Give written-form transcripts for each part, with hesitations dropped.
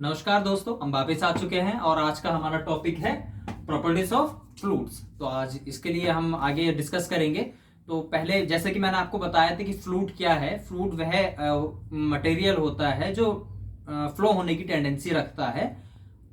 नमस्कार दोस्तों, हम वापस आ चुके हैं और आज का हमारा टॉपिक है प्रॉपर्टीज ऑफ फ्लूइड्स। तो आज इसके लिए हम आगे डिस्कस करेंगे। तो पहले जैसे कि मैंने आपको बताया था कि फ्लूइड क्या है। फ्लूइड वह मटेरियल होता है जो फ्लो होने की टेंडेंसी रखता है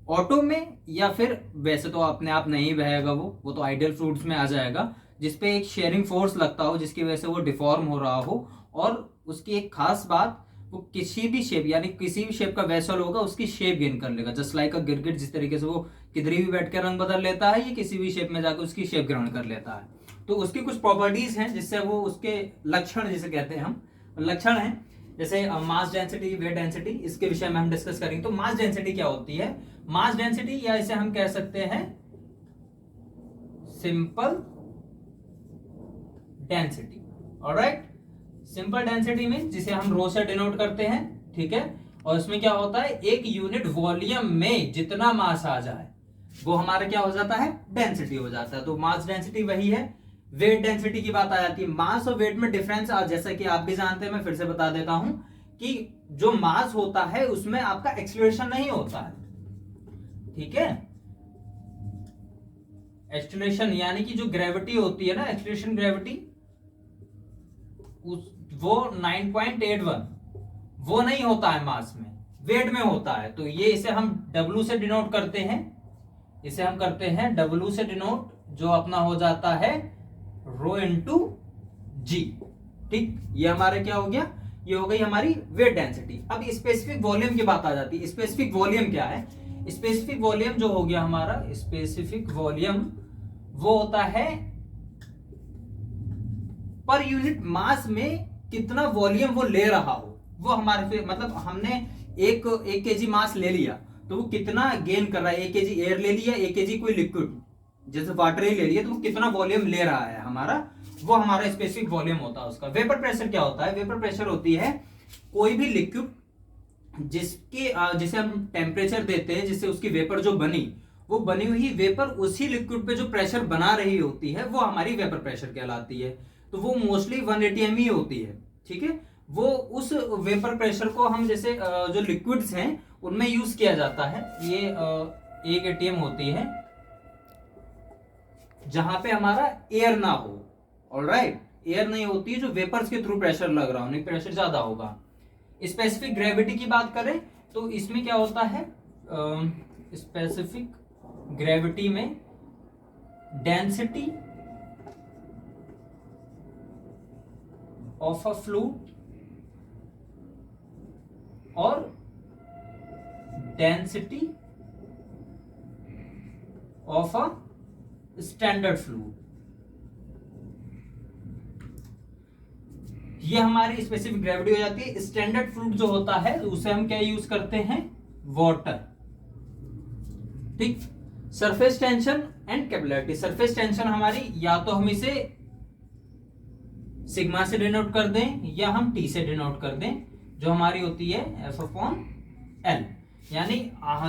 ऑटो में, या फिर वैसे तो अपने आप नहीं बहेगा, वो तो आइडियल फ्लूइड्स में आ जाएगा, जिसपे एक शेयरिंग फोर्स लगता हो जिसकी वजह से वो डिफॉर्म हो रहा हो। और उसकी एक खास बात, वो किसी भी शेप यानी किसी भी शेप का वेसल होगा उसकी शेप गेन कर लेगा। जस्ट लाइक अ गिरगिट, जिस तरीके से वो किधर भी बैठ कर रंग बदल लेता है, ये किसी भी शेप में जाकर उसकी शेप ग्रहण कर लेता है। तो उसकी कुछ प्रॉपर्टीज हैं जिससे वो उसके लक्षण जिसे कहते हैं हम, लक्षण हैं। जैसे मास डेंसिटी, वेट डेंसिटी, इसके विषय में हम डिस्कस करेंगे। तो मास डेंसिटी क्या होती है? मास डेंसिटी, या इसे हम कह सकते हैं simple density. Alright, simple density में जिसे हम रो से डिनोट करते हैं, ठीक है। और इसमें क्या होता है, एक यूनिट वॉल्यूम में जितना मास आ जाए वो हमारा क्या हो जाता है, डेंसिटी हो जाता है। तो मास डेंसिटी वही है। वेट डेंसिटी की बात आ जाती है। मास और वेट में डिफरेंस, जैसा कि आप भी जानते हैं, मैं फिर से बता देता हूं कि जो मास होता है उसमें आपका एक्सीलरेशन नहीं होता है, ठीक है। एक्सीलरेशन यानी कि जो ग्रेविटी होती है ना, एक्सीलरेशन ग्रेविटी, वो 9.81 वो नहीं होता है मास में, वेट में होता है। तो ये इसे हम W से डिनोट करते हैं, इसे हम करते हैं W से डिनोट, जो अपना हो जाता है रो इंटू जी। ठीक, ये हमारा क्या हो गया, ये हो गई हमारी वेट डेंसिटी। अब स्पेसिफिक वॉल्यूम की बात आ जाती है। स्पेसिफिक वॉल्यूम क्या है? स्पेसिफिक वॉल्यूम जो हो गया हमारा, स्पेसिफिक वॉल्यूम वो होता है पर यूनिट मास में कितना वॉल्यूम वो ले रहा हो, वो हमारे मतलब हमने एक केजी मास ले लिया तो वो कितना गेन कर रहा है। 1 केजी एयर ले लिया, 1 केजी कोई लिक्विड जैसे वाटर ही ले लिया, तो वो कितना वॉल्यूम ले रहा है हमारा, वो हमारा स्पेसिफिक वॉल्यूम होता है उसका। वेपर प्रेशर क्या होता है? वेपर प्रेशर होती है कोई भी लिक्विड जिसे हम टेम्परेचर देते हैं, जिससे उसकी वेपर जो बनी, वो बनी हुई वेपर उसी लिक्विड पे जो प्रेशर बना रही होती है वो हमारी वेपर प्रेशर कहलाती है। तो वो मोस्टली 180 एम ही होती है, ठीक है। वो उस वेपर प्रेशर को हम जैसे जो लिक्विड्स हैं उनमें यूज किया जाता है। ये एक एटीएम होती है जहां पे हमारा एयर ना हो। ऑलराइट, एयर नहीं होती है, जो वेपर्स के थ्रू प्रेशर लग रहा हो, प्रेशर ज्यादा होगा। स्पेसिफिक ग्रेविटी की बात करें तो इसमें क्या होता है, स्पेसिफिक ग्रेविटी में डेंसिटी ऑफ अ फ्लूइड और density of a standard fluid, ये हमारी स्पेसिफिक ग्रेविटी हो जाती है। स्टैंडर्ड फ्लूइड जो होता है उसे हम क्या यूज करते हैं, वाटर, ठीक। Surface tension and capillarity. Surface tension हमारी, या तो हम इसे सिग्मा से डिनोट कर दें या हम टी से डिनोट कर दें, जो हमारी होती है एफ अपॉन एल। यानी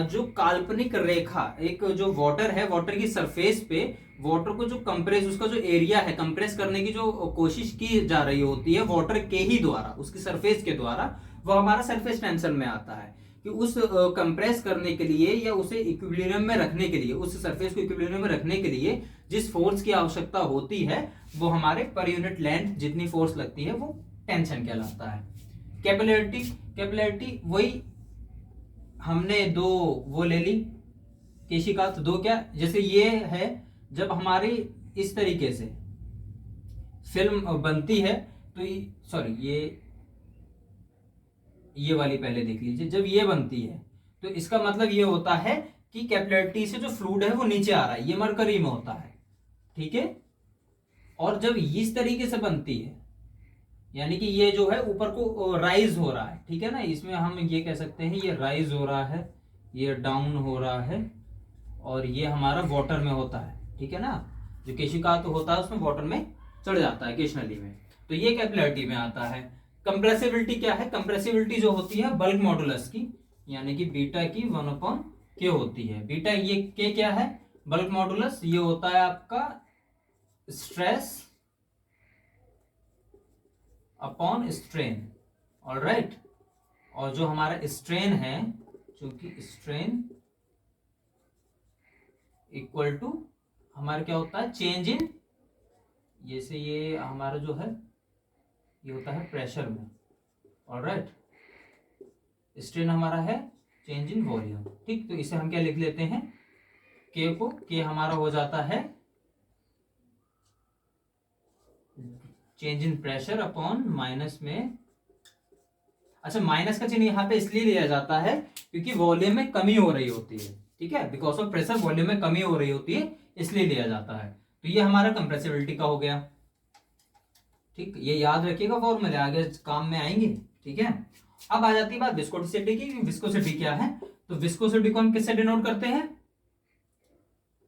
जो काल्पनिक रेखा, एक जो वाटर है, वाटर की सरफेस पे वाटर को जो कंप्रेस, उसका जो एरिया है कंप्रेस करने की जो कोशिश की जा रही होती है वाटर के ही द्वारा, उसकी सरफेस के द्वारा, वो हमारा सरफेस टेंशन में आता है। कि उस कंप्रेस करने के लिए या उसे इक्विलिब्रियम में रखने के लिए, उस सरफेस को इक्विलिब्रियम में रखने के लिए जिस फोर्स की आवश्यकता होती है वो हमारे पर यूनिट लेंथ जितनी फोर्स लगती है वो टेंशन कहलाता है। कैपिलरिटी, कैपिलरिटी वही हमने दो वो ले ली केशिका, तो दो क्या, जैसे ये है जब हमारी इस तरीके से फिल्म बनती है तो सॉरी ये वाली पहले देख लीजिए। जब ये बनती है तो इसका मतलब ये होता है कि कैपिलरिटी से जो फ्लूइड है वो नीचे आ रहा है, ये मरकरी में होता है, ठीक है। और जब इस तरीके से बनती है यानी कि ये जो है ऊपर को राइज हो रहा है, ठीक है ना, इसमें हम ये कह सकते हैं ये राइज हो रहा है, ये डाउन हो रहा है, और ये हमारा वाटर में होता है, ठीक है ना। जो केशिका तो होता है उसमें वाटर में चढ़ जाता है केशनली में, तो ये कैपिलरिटी में आता है। कंप्रेसिबिलिटी क्या है? कंप्रेसिबिलिटी जो होती है बल्क मॉडुलस की, यानी कि बीटा की 1/k होती है। बीटा ये के क्या है, बल्क मॉडुलस, ये होता है आपका स्ट्रेस अपॉन स्ट्रेन। ऑलराइट, और जो हमारा स्ट्रेन है, चूंकि स्ट्रेन इक्वल टू हमारा क्या होता है, चेंज इन, ये से ये हमारा जो है ये होता है प्रेशर में। ऑलराइट, स्ट्रेन हमारा है चेंज इन वॉल्यूम। ठीक, तो इसे हम क्या लिख लेते हैं, के को, के हमारा हो जाता है change in pressure upon minus में, अच्छा माइनस का चिन्ह यहाँ पे इसलिए लिया जाता है क्योंकि वॉल्यूम में कमी हो रही होती है। ठीक है, बिकॉज ऑफ प्रेशर वॉल्यूम में कमी हो रही होती है, इसलिए लिया जाता है। तो ये हमारा कंप्रेसिबिलिटी का हो गया। ठीक, ये याद रखिएगा, फॉर्मूले आगे काम में आएंगे। ठीक है, अब आ जाती है बात विस्कोसिटी की। विस्कोसिटी क्या है, तो विस्कोसिटी को हम किससे डिनोट करते हैं,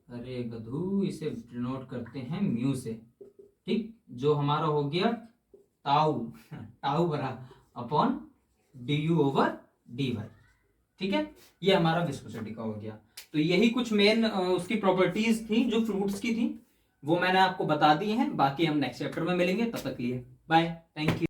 अरे गधू, इसे डिनोट करते हैं म्यू से। ठीक, जो हमारा हो गया टाउ, टाउ बरा upon D U over D Y. ठीक है, ये हमारा विस्कोसिटी का हो गया। तो यही कुछ मेन उसकी प्रॉपर्टीज थी जो फ्लूइड्स की थी, वो मैंने आपको बता दी हैं। बाकी हम नेक्स्ट चैप्टर में मिलेंगे, तब तक के लिए बाय, थैंक यू।